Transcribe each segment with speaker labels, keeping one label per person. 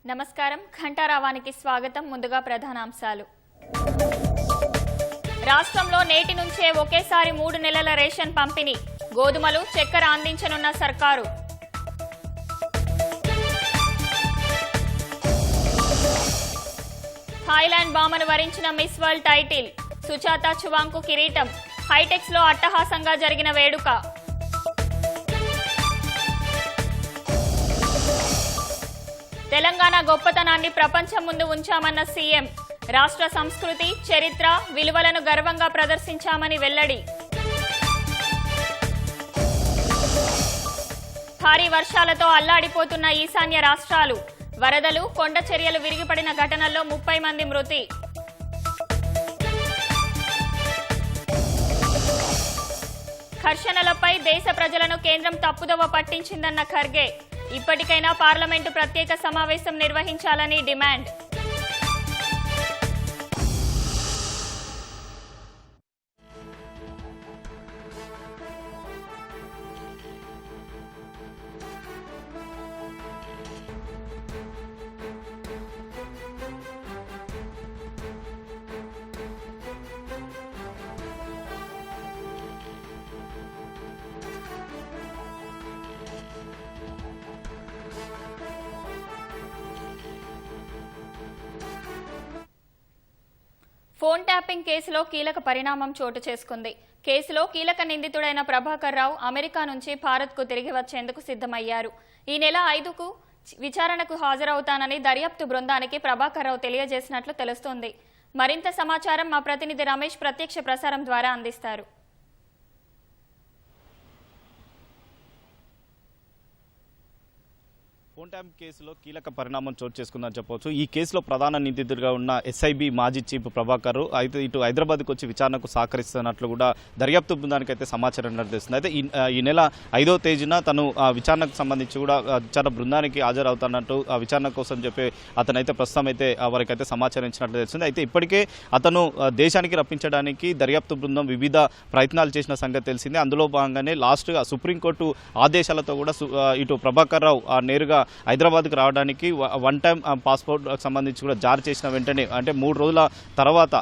Speaker 1: నమస్కారం ఘంటారావానికి స్వాగతం. ముందుగా ప్రధానాంశాలు. రాష్ట్రంలో నేటి నుంచే ఒకేసారి 3 నెలల రేషన్ పంపిణీ. గోధుమలు, చక్కెర అందించనున్న సర్కారు. థాయిలాండ్ భామను వరించిన మిస్ వరల్డ్ టైటిల్. సుచాత చువాంగ్కు కిరీటం. హైటెక్స్ లో అట్టహాసంగా జరిగిన వేడుక. తెలంగాణ గొప్పతనాన్ని ప్రపంచం ముందు ఉంచామన్న సీఎం. రాష్ట్ర సంస్కృతి, చరిత్ర, విలువలను గర్వంగా ప్రదర్శించామని వెల్లడి. భారీ వర్షాలతో అల్లాడిపోతున్న ఈశాన్య రాష్ట్రాలు. వరదలు, కొండ చర్యలు విరిగిపడిన ఘటనల్లో 30 మంది మృతి. ఘర్షణలపై దేశ ప్రజలను కేంద్రం తప్పుదోవ పట్టించిందన్న ఖర్గే. ఇప్పటికైనా పార్లమెంటు ప్రత్యేక సమావేశం నిర్వహించాలని డిమాండ్. ఫోన్ ట్యాపింగ్ కేసులో కీలక పరిణామం చోటు చేసుకుంది. కేసులో కీలక నిందితుడైన ప్రభాకర్ రావు అమెరికా నుంచి భారత్కు తిరిగి వచ్చేందుకు సిద్ధమయ్యారు. ఈ నెల 5కు విచారణకు హాజరవుతానని దర్యాప్తు బృందానికి ప్రభాకర్ రావు తెలియజేసినట్లు తెలుస్తోంది. మరింత సమాచారం మా ప్రతినిధి రమేష్ ప్రత్యక్ష ప్రసారం ద్వారా అందిస్తారు.
Speaker 2: ఫోన్ ట్యాప్ కేసులో కీలక పరిణామం చోటు చేసుకుందని చెప్పవచ్చు. ఈ కేసులో ప్రధాన నిందితుడిగా ఉన్న ఎస్ఐబి మాజీ చీఫ్ ప్రభాకర్ అయితే ఇటు హైదరాబాద్కి వచ్చి విచారణకు సహకరిస్తున్నట్లు కూడా దర్యాప్తు బృందానికి అయితే సమాచారం నిర్దేశిస్తుంది. అయితే ఈ నెల 5వ తేదీన తను విచారణకు సంబంధించి కూడా విచారణ బృందానికి హాజరవుతున్నట్టు విచారణ కోసం చెప్పి అతనైతే ప్రస్తుతం అయితే వారికి అయితే సమాచారం ఇచ్చినట్లు తెలుస్తుంది. అయితే ఇప్పటికే అతను దేశానికి రప్పించడానికి దర్యాప్తు బృందం వివిధ ప్రయత్నాలు చేసిన సంగతి తెలిసింది. అందులో భాగంగానే లాస్ట్గా సుప్రీంకోర్టు ఆదేశాలతో కూడా ఇటు ప్రభాకర్ రావు నేరుగా హైదరాబాద్కి రావడానికి 1 టైం పాస్పోర్ట్ సంబంధించి కూడా జారీ చేసిన వెంటనే అంటే 3 రోజుల తర్వాత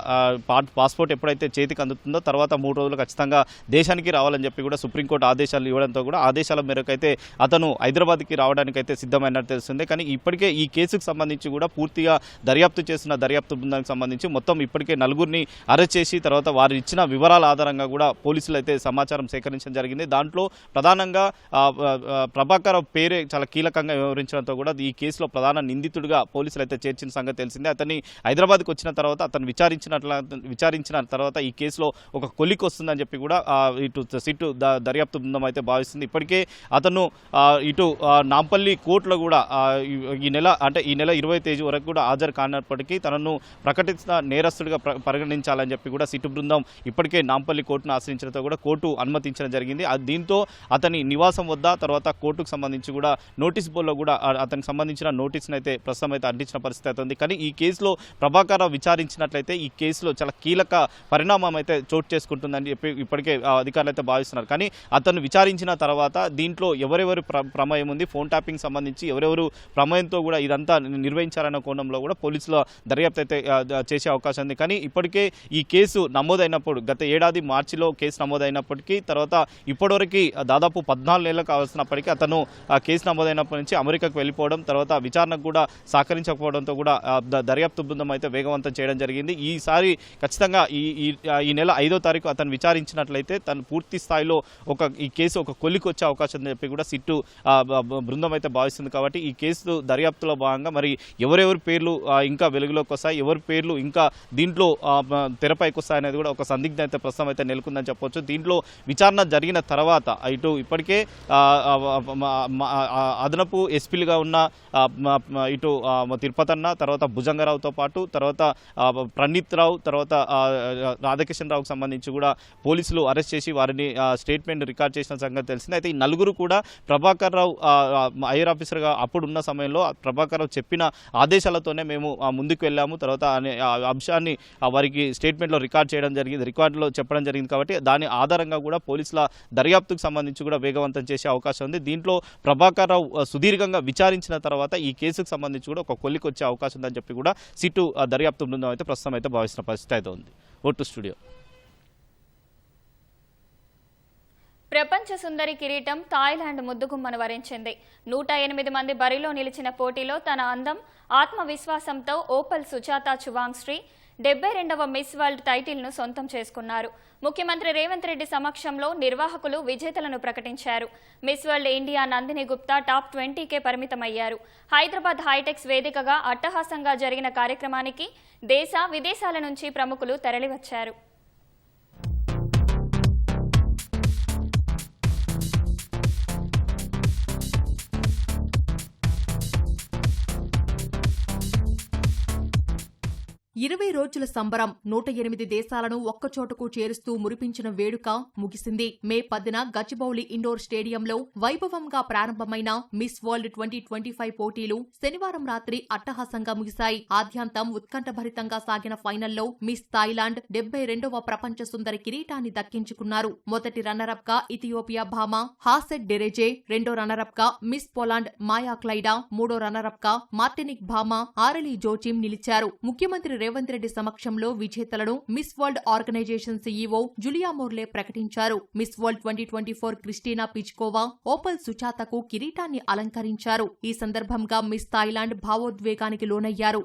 Speaker 2: పాస్పోర్ట్ ఎప్పుడైతే చేతికి అందుతుందో తర్వాత 3 రోజులు ఖచ్చితంగా దేశానికి రావాలని చెప్పి కూడా సుప్రీంకోర్టు ఆదేశాలు ఇవ్వడంతో కూడా ఆదేశాల మేరకు అయితే అతను హైదరాబాద్కి రావడానికి అయితే సిద్ధమైనట్టు తెలుస్తుంది. కానీ ఇప్పటికే ఈ కేసుకు సంబంధించి కూడా పూర్తిగా దర్యాప్తు చేసిన దర్యాప్తు బృందానికి సంబంధించి మొత్తం ఇప్పటికే 4గురిని అరెస్ట్ చేసి తర్వాత వారు ఇచ్చిన వివరాల ఆధారంగా కూడా పోలీసులు అయితే సమాచారం సేకరించడం జరిగింది. దాంట్లో ప్రధానంగా ప్రభాకర్ పేరే చాలా కీలకంగా వివరించడంతో కూడా ఈ కేసులో ప్రధాన నిందితుడిగా పోలీసులు అయితే చేర్చిన సంగతి తెలిసిందే. అతన్ని హైదరాబాద్కి వచ్చిన తర్వాత అతను విచారించిన తర్వాత ఈ కేసులో ఒక కొలిక్ వస్తుందని చెప్పి కూడా ఇటు సిట్టు దర్యాప్తు బృందం అయితే భావిస్తుంది. ఇప్పటికే అతను ఇటు నాంపల్లి కోర్టులో కూడా ఈ నెల 20వ తేదీ వరకు కూడా హాజరు కానప్పటికీ తనను ప్రకటించిన నేరస్తుడిగా పరిగణించాలని చెప్పి కూడా సిట్టు బృందం ఇప్పటికే నాంపల్లి కోర్టును ఆశ్రయించడంతో కూడా కోర్టు అనుమతించడం జరిగింది. దీంతో అతని నివాసం వద్ద తర్వాత కోర్టుకు సంబంధించి కూడా నోటీస్ బోర్డులో కూడా అతనికి సంబంధించిన నోటీస్ని అయితే ప్రస్తుతం అయితే అందించిన పరిస్థితి అయితే ఉంది. కానీ ఈ కేసులో ప్రభాకర్ రావు విచారించినట్లయితే ఈ కేసులో చాలా కీలక పరిణామం అయితే చోటు చేసుకుంటుందని చెప్పి ఇప్పటికే అధికారులు అయితే భావిస్తున్నారు. కానీ అతను విచారించిన తర్వాత దీంట్లో ఎవరెవరు ప్రమేయం ఉంది, ఫోన్ ట్యాపింగ్ సంబంధించి ఎవరెవరు ప్రమేయంతో కూడా ఇదంతా నిర్వహించాలన్న కోణంలో కూడా పోలీసుల దర్యాప్తు అయితే చేసే అవకాశం ఉంది. కానీ ఇప్పటికే ఈ కేసు నమోదైనప్పుడు గత ఏడాది మార్చిలో కేసు నమోదైనప్పటికీ తర్వాత ఇప్పటివరకు దాదాపు 14 నెలలు కావాల్సినప్పటికీ అతను కేసు నమోదైనప్పటి నుంచి అమెరికాకు వెళ్ళిపోవడం తర్వాత విచారణకు కూడా సహకరించకపోవడంతో కూడా దర్యాప్తు బృందం అయితే వేగవంతం చేయడం జరిగింది. ఈసారి ఖచ్చితంగా ఈ నెల 5వ తారీఖు అతను విచారించినట్లయితే తను పూర్తి స్థాయిలో ఈ కేసు ఒక కొలికి వచ్చే అవకాశం ఉందని చెప్పి కూడా సిట్టు బృందం అయితే భావిస్తుంది. కాబట్టి ఈ కేసు దర్యాప్తులో భాగంగా మరి ఎవరెవరి పేర్లు ఇంకా వెలుగులోకి వస్తాయి, ఎవరి పేర్లు ఇంకా దీంట్లో తెరపైకి వస్తాయి అనేది కూడా ఒక సందిగ్ధం అయితే ప్రస్తుతం అయితే నెలకొందని చెప్పవచ్చు. దీంట్లో విచారణ జరిగిన తర్వాత ఇటు ఇప్పటికే అదనపు ఎస్పీలుగా ఉన్న ఇటు తిరుపతన్న తర్వాత భుజంగరావుతో పాటు తర్వాత ప్రణీత్ రావు తర్వాత రాధాకిషన్ రావుకు సంబంధించి కూడా పోలీసులు అరెస్ట్ చేసి వారిని స్టేట్మెంట్ రికార్డ్ చేసిన సంగతి తెలిసింది. అయితే ఈ 4గురు కూడా ప్రభాకర్ రావు ఐఆర్ ఆఫీసర్గా అప్పుడున్న సమయంలో ప్రభాకర్ రావు చెప్పిన ఆదేశాలతోనే మేము ముందుకు వెళ్ళాము తర్వాత అనే అంశాన్ని వారికి స్టేట్మెంట్లో రికార్డ్ చేయడం జరిగింది, రికార్డులో చెప్పడం జరిగింది. కాబట్టి దాని ఆధారంగా కూడా పోలీసుల దర్యాప్తుకు సంబంధించి కూడా వేగవంతం చేసే అవకాశం ఉంది. దీంట్లో ప్రభాకర్ రావు సుదీర్ఘంగా సుదీర్ఘంగా విచారించిన తర్వాత ఈ కేసుకు సంబంధించి కూడా ఒక కొలికి వచ్చే అవకాశం ఉందని చెప్పి కూడా సిటు దర్యాప్తు బృందం అయితే ప్రస్తుతం అయితే భావిస్తున్న పరిస్థితి అయితే ఉంది. Vote studio.
Speaker 1: ప్రపంచ సుందరి కిరీటం థాయిలాండ్ ముద్దుగుమ్మను వరించింది. 108 మంది బరిలో నిలిచిన పోటీలో తన అందం, ఆత్మవిశ్వాసంతో ఓపల్ సుజాత చువాంగ్శ్రీ 72వ మిస్ వరల్డ్ టైటిల్ను సొంతం చేసుకున్నారు. ముఖ్యమంత్రి రేవంత్ రెడ్డి సమక్షంలో నిర్వాహకులు విజేతలను ప్రకటించారు. Miss World India Nandini Gupta top 20కే పరిమితమయ్యారు. హైదరాబాద్ హైటెక్స్ వేదికగా అట్టహాసంగా జరిగిన కార్యక్రమానికి దేశ విదేశాల నుంచి ప్రముఖులు తరలివచ్చారు.
Speaker 3: ఇరవై రోజుల సంబరం 108 దేశాలను ఒక్కచోటకు చేరుస్తూ మురిపించిన వేడుక ముగిసింది. మే 10న గచ్చిబౌలి ఇండోర్ స్టేడియంలో వైభవంగా ప్రారంభమైన మిస్ వరల్డ్ 2025 పోటీలు శనివారం రాత్రి అట్టహాసంగా ముగిశాయి. ఆద్యంతం ఉత్కంఠభరితంగా సాగిన ఫైనల్లో మిస్ థాయిలాండ్ 72వ ప్రపంచ సుందరి కిరీటాన్ని దక్కించుకున్నారు. మొదటి రన్నరప్ గా ఇథియోపియా భామ హాసెట్ డెరెజే, రెండో రన్నరప్ గా మిస్ పోలాండ్ మాయా క్లైడా, మూడో రన్నరప్ గా మార్టినిక్ భామ ఆరెలీ జోచిమ్ నిలిచారు. ముఖ్యమంత్రి రేవంత్ రెడ్డి సమక్షంలో విజేతలను మిస్ వరల్డ్ ఆర్గనైజేషన్ సీఈఓ జులియా మోర్లే ప్రకటించారు. మిస్ వరల్డ్ 2024 క్రిస్టినా పిచ్కోవా ఓపల్ సుచాతకు కిరీటాన్ని అలంకరించారు. ఈ సందర్భంగా మిస్ థాయిలాండ్ భావోద్వేగానికి లోనయ్యారు.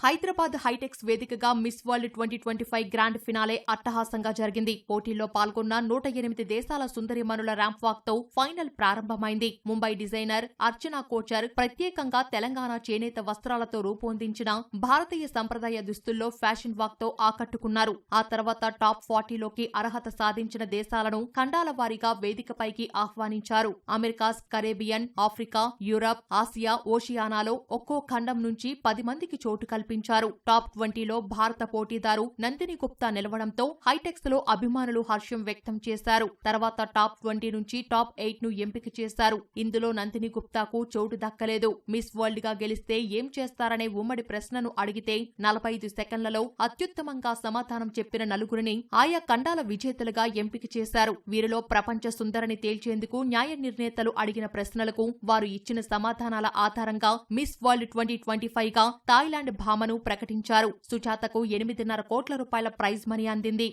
Speaker 3: హైదరాబాద్ హైటెక్స్ వేదికగా మిస్ వరల్డ్ 2025 గ్రాండ్ ఫినాలే అట్టహాసంగా జరిగింది. పోటీల్లో పాల్గొన్న 108 దేశాల సుందరిమణుల ర్యాంప్ వాక్ తో ఫైనల్ ప్రారంభమైంది. ముంబై డిజైనర్ అర్చనా కోచర్ ప్రత్యేకంగా తెలంగాణ చేనేత వస్త్రాలతో రూపొందించిన భారతీయ సంప్రదాయ దుస్తుల్లో ఫ్యాషన్ వాక్ తో ఆకట్టుకున్నారు. ఆ తర్వాత టాప్ 40లోకి అర్హత సాధించిన దేశాలను ఖండాల వారీగా వేదికపైకి ఆహ్వానించారు. Americas, Caribbean, Africa, Europe, Asia, ఓషియానాలో ఒక్కో ఖండం నుంచి 10 మందికి చోటు కల్పించారు. టాప్ 20లో భారత పోటీదారు నందిని గుప్తా నిలవడంతో హైటెక్స్ లో అభిమానులు హర్షం వ్యక్తం చేశారు. తర్వాత టాప్ 20 నుంచి టాప్ 8 ను ఎంపిక చేశారు. ఇందులో నందిని గుప్తాకు చోటు దక్కలేదు. మిస్ వరల్డ్ గా గెలిస్తే ఏం చేస్తారనే ఉమ్మడి ప్రశ్నను అడిగితే 45 సెకండ్లలో అత్యుత్తమంగా సమాధానం చెప్పిన నలుగురిని ఆయా ఖండాల విజేతలుగా ఎంపిక చేశారు. వీరిలో ప్రపంచ సుందరిని తేల్చేందుకు న్యాయ నిర్ణేతలు అడిగిన ప్రశ్నలకు వారు ఇచ్చిన సమాధానాల ఆధారంగా మిస్ వరల్డ్ 2025 గా థాయిలాండ్ భామను ప్రకటించారు. సుజాతకు 8.5 కోట్ల రూపాయల ప్రైజ్ మనీ అందింది.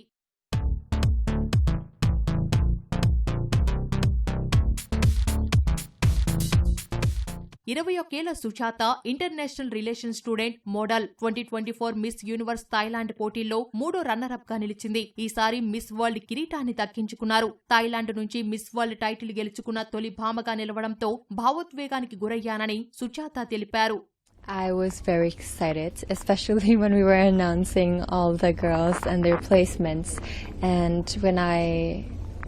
Speaker 3: 21 ఏళ్ల Sujatha international relation student, model. 2024 miss universe Thailand పోటీల్లో 3వ రన్నరప్ గా నిలిచింది. ఈసారి మిస్ వరల్డ్ కిరీటాన్ని దక్కించుకున్నారు. థాయిలాండ్ నుంచి మిస్ వరల్డ్ టైటిల్ గెలుచుకున్న తొలి భామగా నిలవడంతో భావోద్వేగానికి గురయ్యానని సుజాత తెలిపారు.
Speaker 4: I was very excited, especially when we were announcing all the girls and their placements. And when I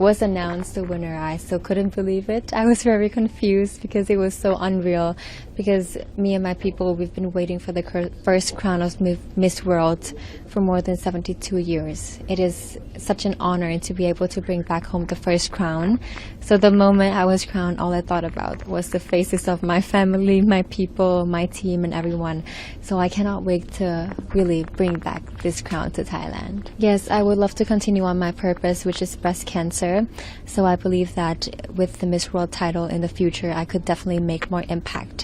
Speaker 4: was announced the winner, I still couldn't believe it. I was very confused because it was so unreal. Because me and my people, we've been waiting for the first crown of Miss World for more than 72 years. It is such an honor to be able to bring back home the first crown. So the moment I was crowned, all I thought about was the faces of my family, my people, my team, and everyone. So I cannot wait to really bring back this crown to Thailand. Yes, I would love to continue on my purpose, which is breast cancer. So I believe that with the Miss World title in the future, I could definitely make more impact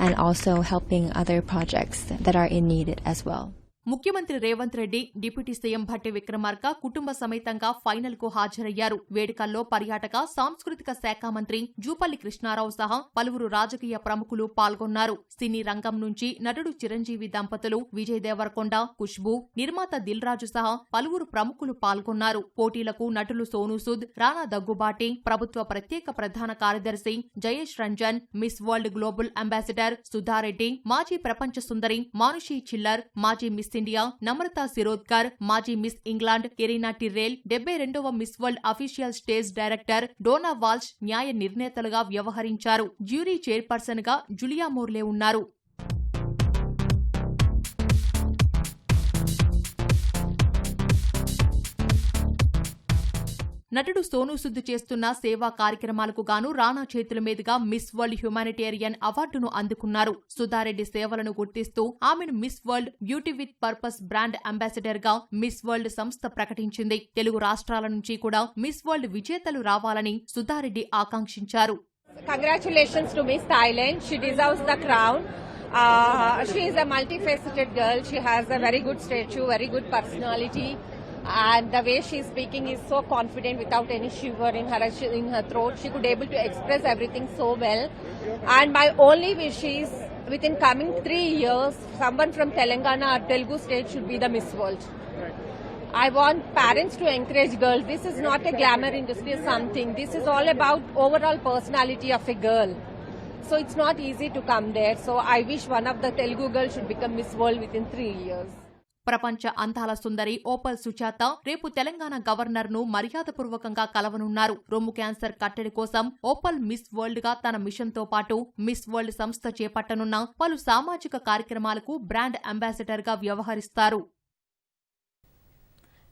Speaker 4: and also helping other projects that are in need as well.
Speaker 3: ముఖ్యమంత్రి Revanth Reddy, deputy CM Bhatti Vikramarka కుటుంబ సమేతంగా final కు హాజరయ్యారు. వేడుకల్లో పర్యాటక సాంస్కృతిక శాఖ మంత్రి జూపల్లి కృష్ణారావు సహా పలువురు రాజకీయ ప్రముఖులు పాల్గొన్నారు. సినీ రంగం నుంచి నటుడు చిరంజీవి దంపతులు, విజయ్ దేవరకొండ, ఖుష్బూ, నిర్మాత దిల్ రాజు సహా పలువురు ప్రముఖులు పాల్గొన్నారు. పోటీలకు నటులు సోనూ సూద్, రానా దగ్గుబాటి, ప్రభుత్వ ప్రత్యేక ప్రధాన కార్యదర్శి Jayesh Ranjan, miss world global ambassador Sudha Reddy, మాజీ ప్రపంచ సుందరి మానుషి చిల్లర్, మాజీ మిస్ ఇండియా నమ్రతా శిరోద్కర్, మాజీ మిస్ ఇంగ్లాండ్ కెరీనా టిర్రేల్, 72వ Miss World official stage director Donna Walsh న్యాయ నిర్ణేతలుగా వ్యవహరించారు. జ్యూరీ చైర్పర్సన్ గా జులియా మోర్లే ఉన్నారు. నటుడు సోనూ సూద్ చేస్తున్న సేవా కార్యక్రమాలకు గాను రానా చేతుల మీదుగా మిస్ వరల్డ్ హ్యుమానిటేరియన్ అవార్డును అందుకున్నారు. సుధారెడ్డి సేవలను గుర్తిస్తూ ఆమెను miss world beauty with purpose brand ambassador గా మిస్ వరల్డ్ సంస్థ ప్రకటించింది. తెలుగు రాష్ట్రాల నుంచి కూడా మిస్ వరల్డ్ విజేతలు రావాలని సుధారెడ్డి ఆకాంక్షించారు.
Speaker 5: Congratulations to Miss Thailand. She deserves the crown. She is a multifaceted girl. She has a very good stature, very good personality. And the way she is speaking is so confident without any shiver in her throat. She could able to express everything so well. And my only wish is within coming 3 years, someone from Telangana or Telugu state should be the Miss World. I want parents to encourage girls. This is not a glamour industry or something. This is all about overall personality of a girl. So it's not easy to come there. So I wish one of the Telugu girls should become Miss World within 3 years.
Speaker 3: ప్రపంచ అందాల సుందరి Opal Sujatha రేపు Telangana governor ను మర్యాదపూర్వకంగా కలవనున్నారు. రొమ్ము cancer కట్టడి కోసం Opal miss world గా తన మిషన్ తో పాటు మిస్ వరల్డ్ సంస్థ చేపట్టనున్న పలు సామాజిక కార్యక్రమాలకు బ్రాండ్ అంబాసిడర్ గా వ్యవహరిస్తారు.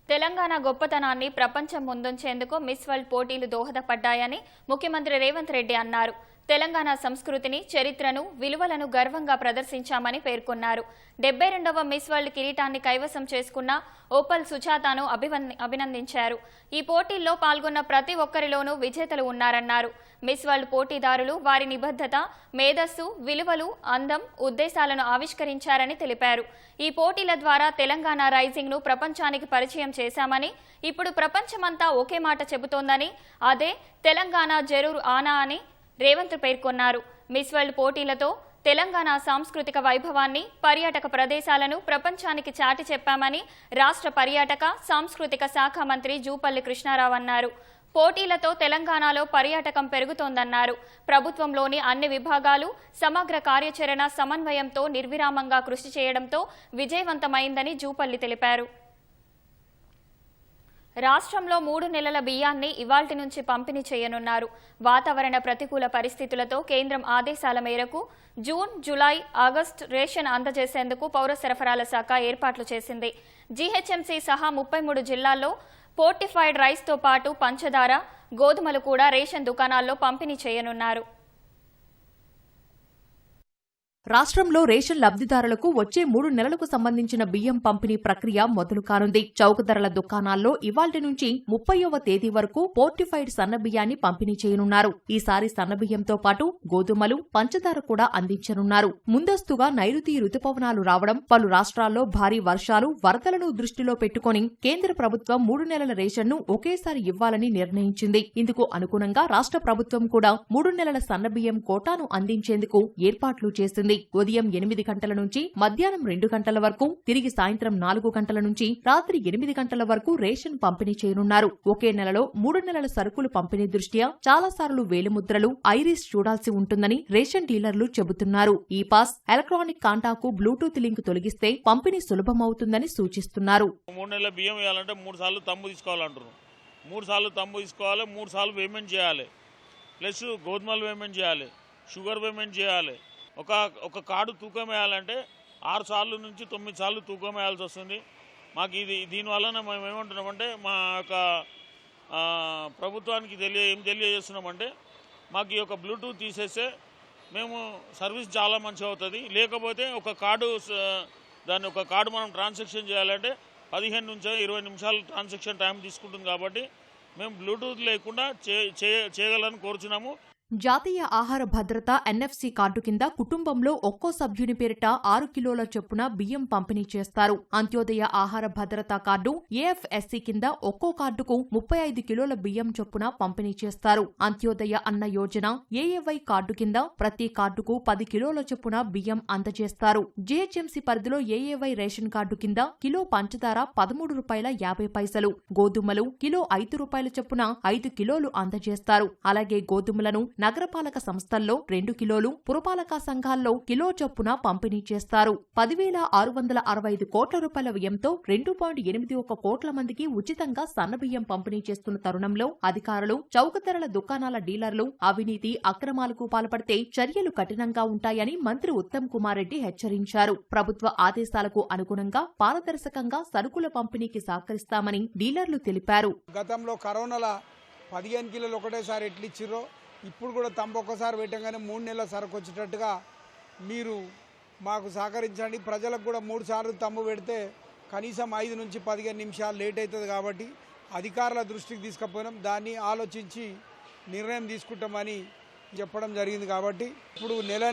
Speaker 1: తెలంగాణ గొప్పతనాన్ని ప్రపంచం ముందుంచేందుకు మిస్ వరల్డ్ పోటీలు దోహదపడ్డాయని ముఖ్యమంత్రి రేవంత్ రెడ్డి అన్నారు. తెలంగాణ సంస్కృతిని, చరిత్రను, విలువలను గర్వంగా ప్రదర్శించామని పేర్కొన్నారు. 72వ మిస్ వరల్డ్ కిరీటాన్ని కైవసం చేసుకున్న ఓపల్ సుజాతను అభినందించారు. ఈ పోటీల్లో పాల్గొన్న ప్రతి ఒక్కరిలోనూ విజేతలు ఉన్నారన్నారు. మిస్ వరల్డ్ పోటీదారులు వారి నిబద్ధత, మేధస్సు, విలువలు, అందం, ఉద్దేశాలను ఆవిష్కరించారని తెలిపారు. ఈ పోటీల ద్వారా తెలంగాణ రైజింగ్ ను ప్రపంచానికి పరిచయం చేశామని, ఇప్పుడు ప్రపంచమంతా ఒకే మాట చెబుతోందని, అదే తెలంగాణ జరూర్ ఆనా అని రేవంత్ పేర్కొన్నారు. మిస్ వరల్డ్ పోటీలతో తెలంగాణ సాంస్కృతిక వైభవాన్ని, పర్యాటక ప్రదేశాలను ప్రపంచానికి చాటి చెప్పామని రాష్ట్ర పర్యాటక, సాంస్కృతిక శాఖ మంత్రి జూపల్లి కృష్ణారావు అన్నారు. పోటీలతో తెలంగాణలో పర్యాటకం పెరుగుతోందన్నారు. ప్రభుత్వంలోని అన్ని విభాగాలు సమగ్ర కార్యాచరణ సమన్వయంతో నిర్విరామంగా కృషి చేయడంతో విజయవంతమైందని జూపల్లి తెలిపారు. రాష్ట్రంలో 3 నెలల బియ్యాన్ని ఇవాల్టి నుంచి పంపిణీ చేయనున్నారు. వాతావరణ ప్రతికూల పరిస్థితులతో కేంద్రం ఆదేశాల మేరకు జూన్, జూలై, ఆగస్టు రేషన్ అందజేసేందుకు పౌర సరఫరాల శాఖ ఏర్పాట్లు చేసింది. జీహెచ్ఎంసీ సహా 33 జిల్లాల్లో ఫోర్టిఫైడ్ రైస్తో పాటు పంచదార, గోధుమలు కూడా రేషన్ దుకాణాల్లో పంపిణీ చేయనున్నారు.
Speaker 3: రాష్ట్రంలో రేషన్ లబ్ధిదారులకు వచ్చే 3 నెలలకు సంబంధించిన బియ్యం పంపిణీ ప్రక్రియ మొదలు కానుంది. చౌక ధరల దుకాణాల్లో ఇవాల్టి నుంచి 30వ తేదీ వరకు ఫోర్టిఫైడ్ సన్నబియ్యాన్ని పంపిణీ చేయనున్నారు. ఈసారి సన్నబియ్యంతో పాటు గోధుమలు, పంచదార కూడా అందించనున్నారు. ముందస్తుగా నైరుతి రుతుపవనాలు రావడం, పలు రాష్ట్రాల్లో భారీ వర్షాలు, వరదలను దృష్టిలో పెట్టుకుని కేంద్ర ప్రభుత్వం 3 నెలల రేషన్ను ఒకేసారి ఇవ్వాలని నిర్ణయించింది. ఇందుకు అనుగుణంగా రాష్ట్ర ప్రభుత్వం కూడా 3 నెలల సన్నబియ్యం కోటాను అందించేందుకు ఏర్పాట్లు చేసింది. ఉదయం 8 గంటల నుంచి మధ్యాహ్నం 2 గంటల వరకు, తిరిగి సాయంత్రం 4 గంటల నుంచి రాత్రి 8 గంటల వరకు రేషన్ పంపిణీ చేయనున్నారు. ఒకే నెలలో 3 నెలల సరుకులు పంపిణీ దృష్ట్యా చాలాసార్లు వేలిముద్రలు, ఐరిస్ చూడాల్సి ఉంటుందని రేషన్ డీలర్లు చెబుతున్నారు. ఈ పాస్, ఎలక్ట్రానిక్ కాంటాకు బ్లూటూత్ లింక్ తొలగిస్తే పంపిణీ సులభమవుతుందని సూచిస్తున్నారు.
Speaker 6: 3 నెలల బియ్యం వేయాలంటే 3 సార్లు తమ్ము తీసుకోవాలంటారు. 3 సార్లు తమ్ము తీసుకోవాలి, 3 సార్లు పేమెంట్ చేయాలి, ప్లస్ గోధుమలు పేమెంట్ చేయాలి, షుగర్ పేమెంట్ చేయాలి. ఒక కార్డు తూకం వేయాలంటే 6 సార్లు నుంచి 9 సార్లు తూకం వేయాల్సి వస్తుంది. మాకు దీనివల్ల మేము ఏమంటున్నామంటే, మా యొక్క ప్రభుత్వానికి ఏం తెలియజేస్తున్నామంటే, మాకు ఈ యొక్క బ్లూటూత్ తీసేస్తే మేము సర్వీస్ చాలా మంచిగా అవుతుంది. లేకపోతే ఒక కార్డు మనం ట్రాన్సాక్షన్ చేయాలంటే 15 నుంచి 20 నిమిషాలు ట్రాన్సాక్షన్ టైం తీసుకుంటుంది. కాబట్టి మేము బ్లూటూత్ లేకుండా చేయగలని కోరుచున్నాము.
Speaker 3: జాతీయ ఆహార భద్రత ఎన్ఎఫ్సి కార్డు కింద కుటుంబంలో ఒక్కో సభ్యుని పేరిట 6 కిలోల చొప్పున బియ్యం పంపిణీ చేస్తారు. అంత్యోదయ ఆహార భద్రతా కార్డు ఏఎఫ్ఎస్సి కింద ఒక్కో కార్డుకు 35 కిలోల బియ్యం చొప్పున పంపిణీ చేస్తారు. అంత్యోదయ అన్న యోజన ఏఏవై కార్డు కింద ప్రతి కార్డుకు 10 కిలోల చొప్పున బియ్యం అందజేస్తారు. జీహెచ్ఎంసీ పరిధిలో ఏఏవై రేషన్ కార్డు కింద కిలో పంచదార ₹13.50, గోధుమలు కిలో ₹5 చొప్పున 5 కిలోలు అందజేస్తారు. అలాగే గోధుమలను నగరపాలక సంస్థల్లో 2 కిలోలు, పురపాలక సంఘాల్లో కిలో చొప్పున పంపిణీ చేస్తారు. 10,665 కోట్ల రూపాయల వ్యయంతో 2.81 కోట్ల మందికి ఉచితంగా సన్నబియ్యం పంపిణీ చేస్తున్న తరుణంలో అధికారులు, చౌక ధరల దుకాణాల డీలర్లు అవినీతి, అక్రమాలకు పాల్పడితే చర్యలు కఠినంగా ఉంటాయని మంత్రి ఉత్తమ్ కుమార్ రెడ్డి హెచ్చరించారు. ప్రభుత్వ ఆదేశాలకు అనుగుణంగా పారదర్శకంగా సరుకుల పంపిణీకి సహకరిస్తామని డీలర్లు తెలిపారు.
Speaker 7: గతంలో కరోనాలో 15 కిలోలు ఒకటేసారి ఎట్లు ఇచ్చిర్రో ఇప్పుడు కూడా తంబు ఒక్కసారి పెట్టగానే 3 నెలల సరుకు వచ్చేటట్టుగా మీరు మాకు సహకరించండి. ప్రజలకు కూడా 3 సార్లు తంబు పెడితే కనీసం 5 నుంచి 15 నిమిషాలు లేట్ అవుతుంది కాబట్టి అధికారుల దృష్టికి తీసుకుపోయినాం. దాన్ని ఆలోచించి నిర్ణయం తీసుకుంటామని చెప్పడం జరిగింది. కాబట్టి ఇప్పుడు నెల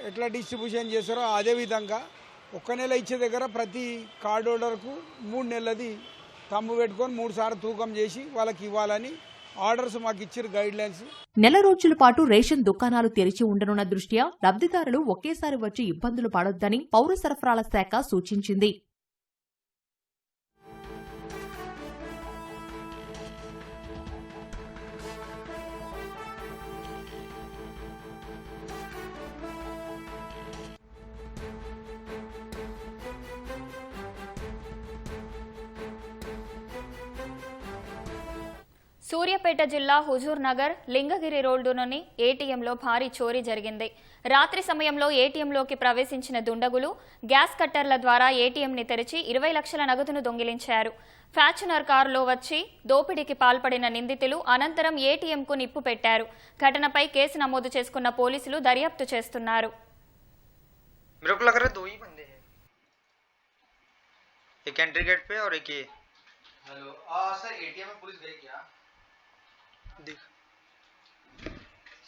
Speaker 7: ఎట్లా డిస్ట్రిబ్యూషన్ చేస్తారో అదేవిధంగా 1 నెల ఇచ్చే దగ్గర ప్రతి కార్డు హోల్డర్కు 3 నెలలది తంబు పెట్టుకొని 3 సార్లు తూకం చేసి వాళ్ళకి ఇవ్వాలని ఆర్డర్స్ మాకు ఇచ్చారు, గైడ్ లైన్స్.
Speaker 3: నెల రోజుల పాటు రేషన్ దుకాణాలు తెరిచి ఉండనున్న దృష్ట్యా లబ్ధిదారులు ఒకేసారి వచ్చి ఇబ్బందులు పడొద్దని పౌర సరఫరాల శాఖ సూచించింది.
Speaker 1: సూర్యాపేట జిల్లా హుజూర్ నగర్ లింగగిరి రోడ్డులోని ఏటీఎంలో భారీ చోరీ జరిగింది. రాత్రి సమయంలో ఏటీఎంలోకి ప్రవేశించిన దుండగులు గ్యాస్ కట్టర్ల ద్వారా ఏటీఎంని తెరిచి 20 లక్షల నగదును దొంగిలించారు. ఫార్చునర్ కారులో వచ్చి దోపిడీకి పాల్పడిన నిందితులు అనంతరం ఏటీఎంకు నిప్పు పెట్టారు. ఘటనపై కేసు నమోదు చేసుకున్న పోలీసులు దర్యాప్తు చేస్తున్నారు.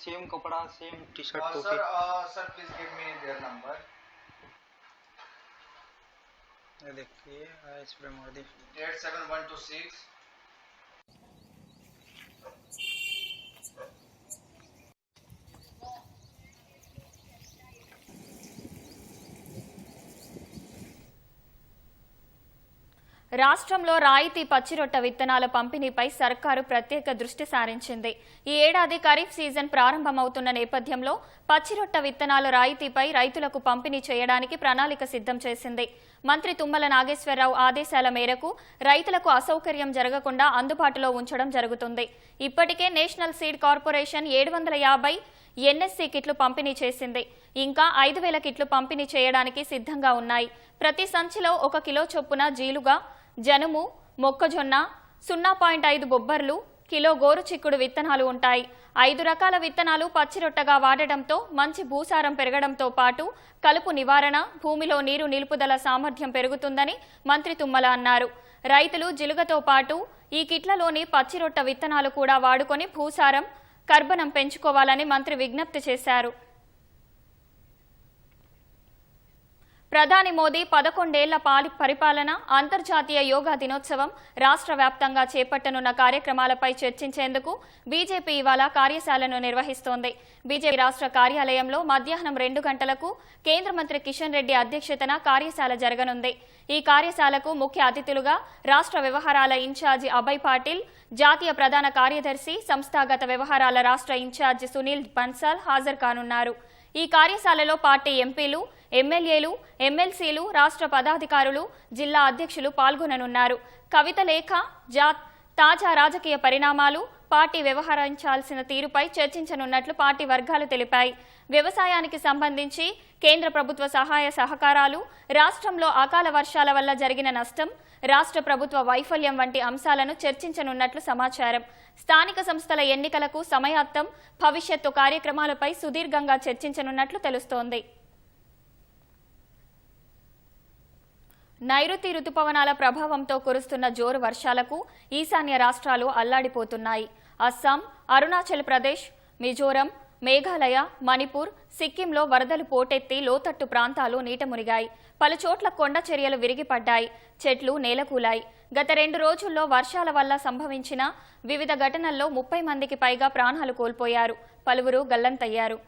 Speaker 8: सेम कपड़ा same T shirt sir please give me their number. ये देखिए इस पे मार दी 87126.
Speaker 1: రాష్ట్రంలో రాయితీ పచ్చిరొట్ట విత్తనాల పంపిణీపై సర్కారు ప్రత్యేక దృష్టి సారించింది. ఈ ఏడాది ఖరీఫ్ సీజన్ ప్రారంభమవుతున్న నేపథ్యంలో పచ్చిరొట్ట విత్తనాల రాయితీపై రైతులకు పంపిణీ చేయడానికి ప్రణాళిక సిద్ధం చేసింది. మంత్రి తుమ్మల నాగేశ్వరరావు ఆదేశాల మేరకు రైతులకు అసౌకర్యం జరగకుండా అందుబాటులో ఉంచడం జరుగుతుంది. ఇప్పటికే నేషనల్ సీడ్ కార్పొరేషన్ 750 ఎన్ఎస్సీ కిట్లు పంపిణీ చేసింది. ఇంకా 5,000 కిట్లు పంపిణీ చేయడానికి సిద్ధంగా ఉన్నాయి. ప్రతి సంచిలో 1 కిలో చొప్పున జీలుగా, జనుము, మొక్కజొన్న, 0.5 బొబ్బర్లు, కిలో గోరు చిక్కుడు విత్తనాలు ఉంటాయి. 5 రకాల విత్తనాలు పచ్చిరొట్టగా వాడటంతో మంచి భూసారం పెరగడంతో పాటు కలుపు నివారణ, భూమిలో నీరు నిలుపుదల సామర్థ్యం పెరుగుతుందని మంత్రి తుమ్మల అన్నారు. రైతులు జిలుగతో పాటు ఈ కిట్లలోని పచ్చిరొట్ట విత్తనాలు కూడా వాడుకొని భూసారం, కర్బనం పెంచుకోవాలని మంత్రి విజ్ఞప్తి చేశారు. ప్రధాని మోదీ 11 ఏళ్ల పరిపాలన, అంతర్జాతీయ యోగా దినోత్సవం, రాష్ట్ర వ్యాప్తంగా చేపట్టనున్న కార్యక్రమాలపై చర్చించేందుకు బీజేపీ ఇవాళ కార్యశాలను నిర్వహిస్తోంది. బీజేపీ రాష్ట్ర కార్యాలయంలో మధ్యాహ్నం 2 గంటలకు కేంద్ర మంత్రి కిషన్ రెడ్డి అధ్యక్షతన కార్యశాల జరగనుంది. ఈ కార్యశాలకు ముఖ్య అతిథులుగా రాష్ట్ర వ్యవహారాల ఇన్ఛార్జి అభయ్ పాటిల్, జాతీయ ప్రధాన కార్యదర్శి, సంస్థాగత వ్యవహారాల రాష్ట్ర ఇన్ఛార్జి సునీల్ బన్సాల్ హాజరు కానున్నారు. ఈ కార్యశాలలో పార్టీ ఎంపీలు, ఎమ్మెల్యేలు, ఎమ్మెల్సీలు, రాష్ట్ర పదాధికారులు, జిల్లా అధ్యక్షులు పాల్గొననున్నారు. కవిత లేఖ, తాజా రాజకీయ పరిణామాలు, పార్టీ వ్యవహరించాల్సిన తీరుపై చర్చించనున్నట్లు పార్టీ వర్గాలు తెలిపాయి. వ్యవసాయానికి సంబంధించి కేంద్ర ప్రభుత్వ సహాయ సహకారాలు, రాష్ట్రంలో అకాల వర్షాల వల్ల జరిగిన నష్టం, రాష్ట్ర ప్రభుత్వ వైఫల్యం వంటి అంశాలను చర్చించనున్నట్లు సమాచారం. స్థానిక సంస్థల ఎన్నికలకు సమయాత్తం, భవిష్యత్తు కార్యక్రమాలపై సుదీర్ఘంగా చర్చించనున్నట్లు తెలుస్తోంది. నైరుతి రుతుపవనాల ప్రభావంతో కురుస్తున్న జోరు వర్షాలకు ఈశాన్య రాష్ట్రాలు అల్లాడిపోతున్నాయి. అస్సాం, అరుణాచల్ ప్రదేశ్, మిజోరం, మేఘాలయ, మణిపూర్, సిక్కింలో వరదలు పోటెత్తి లోతట్టు ప్రాంతాలు నీట మునిగాయి. పలుచోట్ల కొండ చర్యలు విరిగిపడ్డాయి, చెట్లు నేలకూలాయి. గత 2 రోజుల్లో వర్షాల వల్ల సంభవించిన వివిధ ఘటనల్లో 30 మందికి పైగా ప్రాణాలు కోల్పోయారు, పలువురు గల్లంతయ్యారు.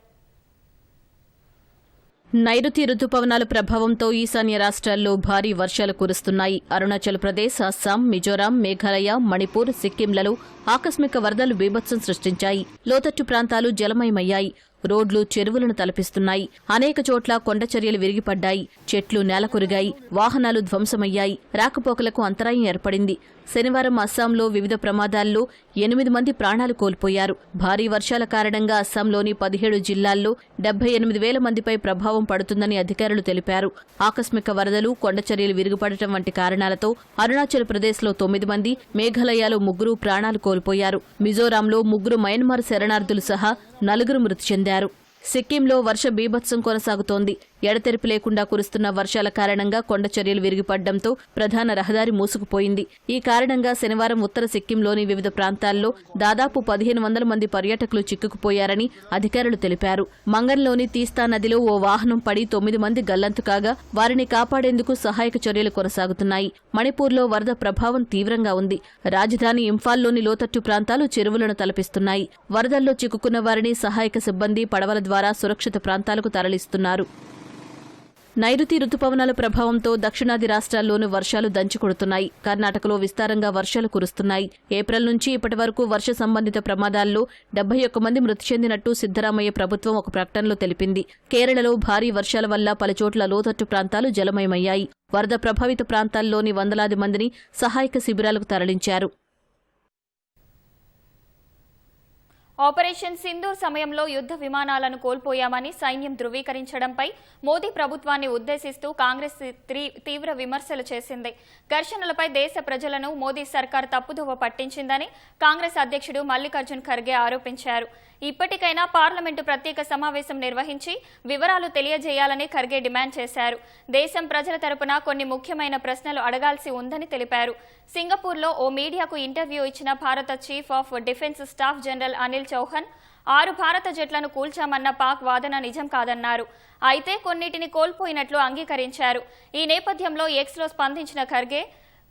Speaker 9: నైరుతి రుతుపవనాల ప్రభావంతో ఈశాన్య రాష్ట్రాల్లో భారీ వర్షాలు కురుస్తున్నాయి. అరుణాచల్ ప్రదేశ్, అస్సాం, మిజోరాం, మేఘాలయ, మణిపూర్, సిక్కింలలో ఆకస్మిక వరదలు బీభత్సం సృష్టించాయి. లోతట్టు ప్రాంతాలు జలమయమయ్యాయి. రోడ్లు, చెరువులను తలపిస్తున్నాయి. అనేక చోట్ల కొండచర్యలు విరిగిపడ్డాయి. చెట్లు నేలకొరిగాయి. వాహనాలు ధ్వంసమయ్యాయి. రాకపోకలకు అంతరాయం ఏర్పడింది. శనివారం అస్సాంలో వివిధ ప్రమాదాల్లో 8 మంది ప్రాణాలు కోల్పోయారు. భారీ వర్షాల కారణంగా అస్సాంలోని 17 జిల్లాల్లో 78,000 మందిపై ప్రభావం పడుతుందని అధికారులు తెలిపారు. ఆకస్మిక వరదలు, కొండచర్యలు విరిగిపడటం వంటి కారణాలతో అరుణాచల్ ప్రదేశ్లో 9 మంది, మేఘాలయలో 3 ప్రాణాలు కోల్పోయారు. మిజోరాంలో 3 మయన్మార్ శరణార్థులు సహా 4 మృతి చెందారు. సిక్కింలో వర్ష బీభత్సం కొనసాగుతోంది. ఎడతెరిపి లేకుండా కురుస్తున్న వర్షాల కారణంగా కొండచర్యలు విరిగిపడడంతో ప్రధాన రహదారి మూసుకుపోయింది. ఈ కారణంగా శనివారం ఉత్తర సిక్కింలోని వివిధ ప్రాంతాల్లో దాదాపు 1,500 మంది పర్యాటకులు చిక్కుకుపోయారని అధికారులు తెలిపారు. మంగన్లోని తీస్తా నదిలో ఓ వాహనం పడి 9 మంది గల్లంతు కాగా వారిని కాపాడేందుకు సహాయక చర్యలు కొనసాగుతున్నాయి. మణిపూర్లో వరద ప్రభావం తీవ్రంగా ఉంది. రాజధాని ఇంఫాల్లోని లోతట్టు ప్రాంతాలు చెరువులను తలపిస్తున్నాయి. వరదల్లో చిక్కుకున్న వారిని సహాయక సిబ్బంది పడవల ద్వారా సురక్షిత ప్రాంతాలకు తరలిస్తున్నారు. నైరుతి రుతుపవనాల ప్రభావంతో దక్షిణాది రాష్ట్రాల్లోనూ వర్షాలు దంచుకొడుతున్నాయి. కర్ణాటకలో విస్తారంగా వర్షాలు కురుస్తున్నాయి. ఏప్రిల్ నుంచి ఇప్పటి వరకు వర్ష సంబంధిత ప్రమాదాల్లో 71 మంది మృతి చెందినట్టు సిద్దరామయ్య ప్రభుత్వం ఒక ప్రకటనలో తెలిపింది. కేరళలో భారీ వర్షాల వల్ల పలుచోట్ల లోతట్టు ప్రాంతాలు జలమయమయ్యాయి. వరద ప్రభావిత ప్రాంతాల్లోని వందలాది మందిని సహాయక శిబిరాలకు తరలించారు.
Speaker 1: ఆపరేషన్ సింధూర్ సమయంలో యుద్ధ విమానాలను కోల్పోయామని సైన్యం ధృవీకరించడంపై మోదీ ప్రభుత్వాన్ని ఉద్దేశిస్తూ కాంగ్రెస్ తీవ్ర విమర్శలు చేసింది. ఘర్షణలపై దేశ ప్రజలను మోదీ సర్కార్ తప్పుదోవ పట్టించిందని కాంగ్రెస్ అధ్యక్షుడు మల్లికార్జున్ ఖర్గే ఆరోపించారు. ఇప్పటికైనా పార్లమెంటు ప్రత్యేక సమావేశం నిర్వహించి వివరాలు తెలియజేయాలని ఖర్గే డిమాండ్ చేశారు. దేశం ప్రజల తరపున కొన్ని ముఖ్యమైన ప్రశ్నలు అడగాల్సి ఉందని తెలిపారు. సింగపూర్లో ఓ మీడియాకు ఇంటర్వ్యూ ఇచ్చిన భారత chief of defence staff general Anil Chauhan 6 భారత జెట్లను కూల్చామన్న పాక్ వాదన నిజం కాదన్నారు. అయితే కొన్నిటిని కోల్పోయినట్లు అంగీకరించారు. ఈ నేపథ్యంలో ఎక్స్లో స్పందించిన ఖర్గే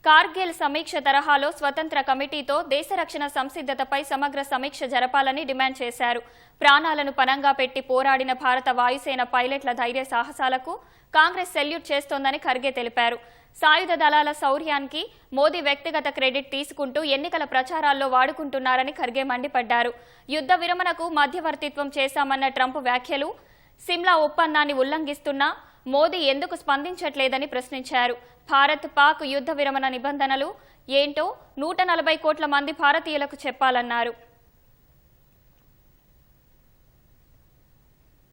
Speaker 1: కార్గిల్ సమీక్ష తరహాలో స్వతంత్ర కమిటీతో దేశ రక్షణ సంసిద్ధతపై సమగ్ర సమీక్ష జరపాలని డిమాండ్ చేశారు. ప్రాణాలను పణంగా పెట్టి పోరాడిన భారత వాయుసేన పైలట్ల ధైర్య సాహసాలకు కాంగ్రెస్ సెల్యూట్ చేస్తోందని ఖర్గే తెలిపారు. సాయుధ దళాల శౌర్యానికి మోదీ వ్యక్తిగత క్రెడిట్ తీసుకుంటూ ఎన్నికల ప్రచారాల్లో వాడుకుంటున్నారని ఖర్గే మండిపడ్డారు. యుద్ధ విరమణకు మధ్యవర్తిత్వం చేశామన్న ట్రంప్ వ్యాఖ్యలు సిమ్లా ఒప్పందాన్ని ఉల్లంఘిస్తున్నా మోదీ ఎందుకు స్పందించట్లేదని ప్రశ్నించారు. భారత్ పాక్ యుద్ధ విరమణ నిబంధనలు ఏంటో 140 కోట్ల మంది భారతీయులకు చెప్పాలన్నారు.